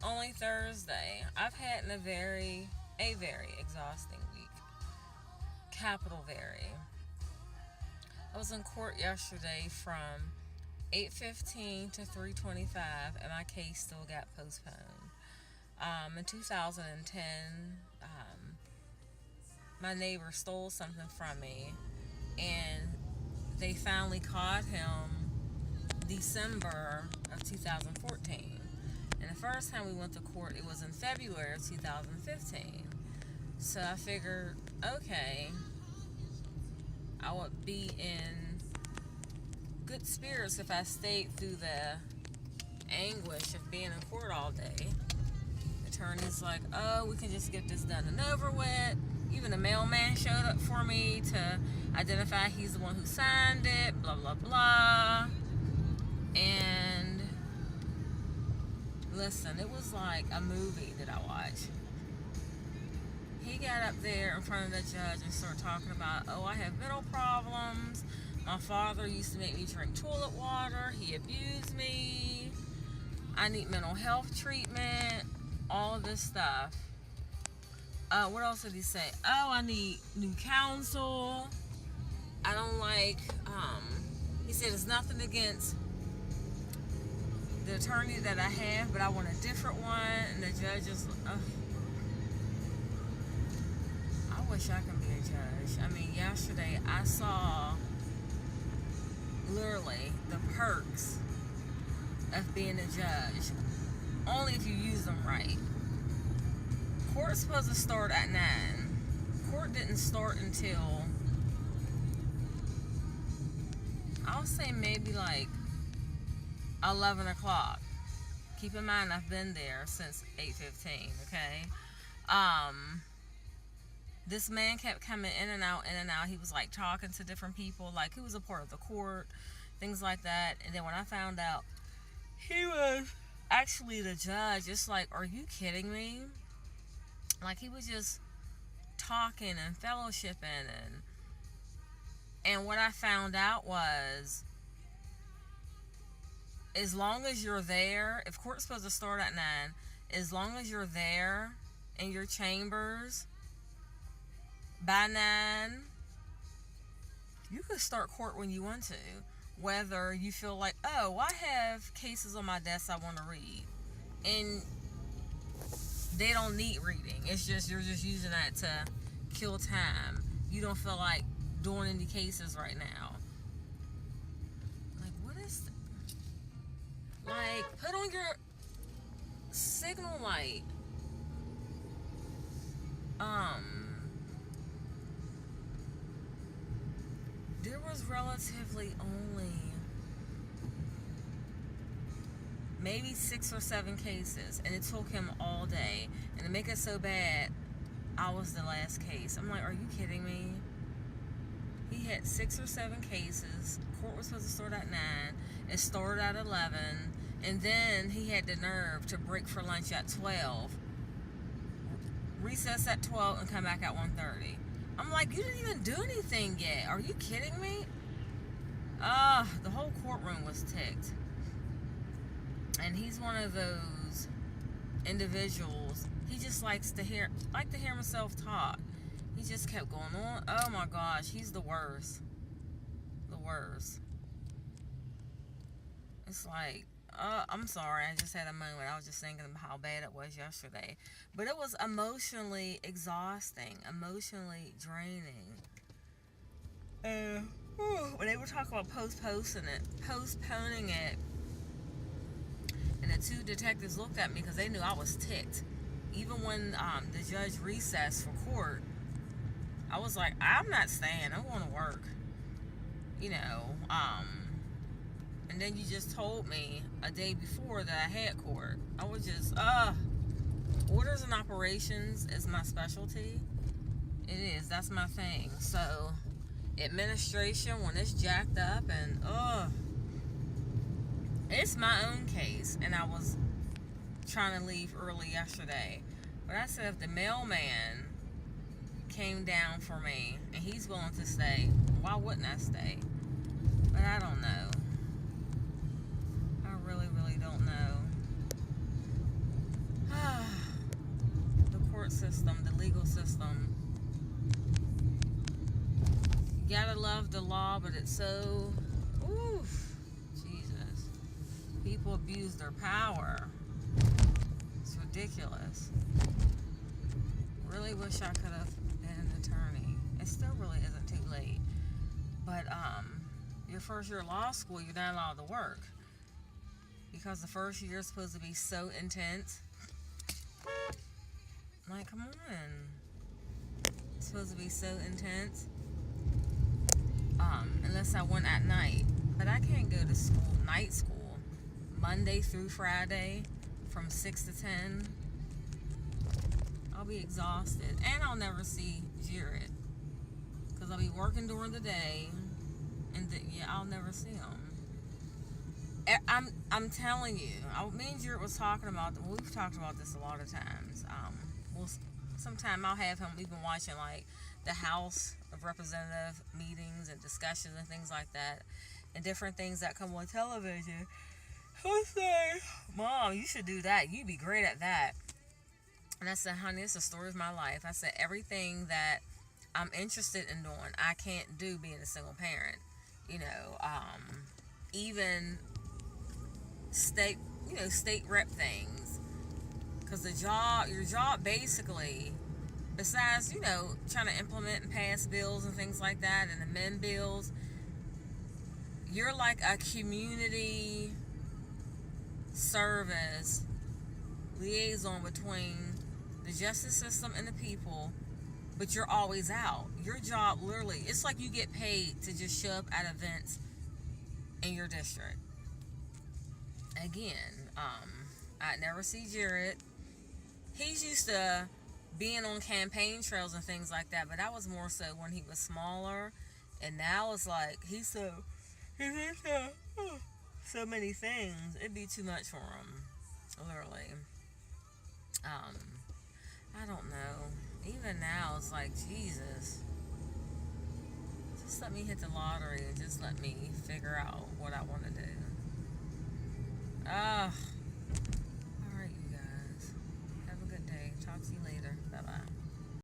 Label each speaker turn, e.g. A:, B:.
A: Only Thursday. I've had a very exhausting week. Capital very. I was in court yesterday from 8:15 to 3:25, and my case still got postponed. In 2010, my neighbor stole something from me, and they finally caught him December of 2014. And the first time we went to court, it was in February of 2015. So I figured, okay, I would be in good spirits if I stayed through the anguish of being in court all day. The attorney's like, oh, we can just get this done and over with. Even the mailman showed up for me to identify he's the one who signed it, blah, blah, blah. And listen, it was like a movie that I watched. He got up there in front of the judge and started talking about, oh, I have mental problems. My father used to make me drink toilet water. He abused me. I need mental health treatment. All of this stuff. What else did he say? Oh, I need new counsel. I don't like, he said it's nothing against the attorney that I have, but I want a different one. And the judge is, I wish I could be a judge. I mean, yesterday I saw literally the perks of being a judge. Only if you use them right. Court's supposed to start at 9. Court didn't start until, I'll say maybe like 11 o'clock. Keep in mind I've been there since 8:15, okay? This man kept coming in and out, in and out. He was like talking to different people, like he was a part of the court, things like that. And then when I found out he was actually the judge, it's like, are you kidding me? Like he was just talking and fellowshipping, and what I found out was, as long as you're there, if court's supposed to start at 9, as long as you're there in your chambers by 9, you could start court when you want to. Whether you feel like, oh, I have cases on my desk I want to read, and they don't need reading. It's just, you're just using that to kill time. You don't feel like doing any cases right now. Like, what is... Like, put on your signal light. There was relatively only maybe 6 or 7 cases, and it took him all day. And to make it so bad, I was the last case. I'm like, are you kidding me? He had 6 or 7 cases. Court was supposed to start at 9. It started at 11. And then he had the nerve to break for lunch at 12. Recess at 12 and come back at 1:30. I'm like, you didn't even do anything yet. Are you kidding me? The whole courtroom was ticked. And he's one of those individuals. He just likes to hear himself talk. He just kept going on. Oh my gosh, he's the worst. The worst. It's like, I'm sorry, I just had a moment. I was just thinking about how bad it was yesterday. But it was emotionally exhausting, emotionally draining. When they were talking about postponing it, and the 2 detectives looked at me because they knew I was ticked. Even when the judge recessed for court, I was like, I'm not staying. I want to work. You know, and then you just told me a day before that I had court. I was just, orders and operations is my specialty. It is. That's my thing. So, administration, when it's jacked up and, it's my own case, and I was trying to leave early yesterday. But I said if the mailman came down for me and he's willing to stay, why wouldn't I stay? But I don't know. I really, really don't know. love the law, but it's so, oof, Jesus. People abuse their power. It's ridiculous. Really wish I could have been an attorney. It still really isn't too late. But your first year of law school, you're not allowed to work. Because the first year is supposed to be so intense. Like, come on. It's supposed to be so intense. Unless I went at night. But I can't go to school, night school, Monday through Friday from 6 to 10. I'll be exhausted. And I'll never see Jared. Because I'll be working during the day. And I'll never see him. I'm telling you. Me and Jared was talking about, we've talked about this a lot of times. Sometime I'll have him, we've been watching like the House of Representative meetings and discussions and things like that, and different things that come on television. He'll say, Mom, you should do that. You'd be great at that. And I said, honey, it's the story of my life. I said, everything that I'm interested in doing, I can't do being a single parent. You know, even state rep things. Because your job basically, besides, trying to implement and pass bills and things like that and amend bills, you're like a community service liaison between the justice system and the people, but you're always out. Your job, literally, it's like you get paid to just show up at events in your district. Again, I never see Jared. He's used to being on campaign trails and things like that, but that was more so when he was smaller, and now it's like he's into so many things. It'd be too much for him, literally. I don't know. Even now, it's like, Jesus, just let me hit the lottery and just let me figure out what I want to do.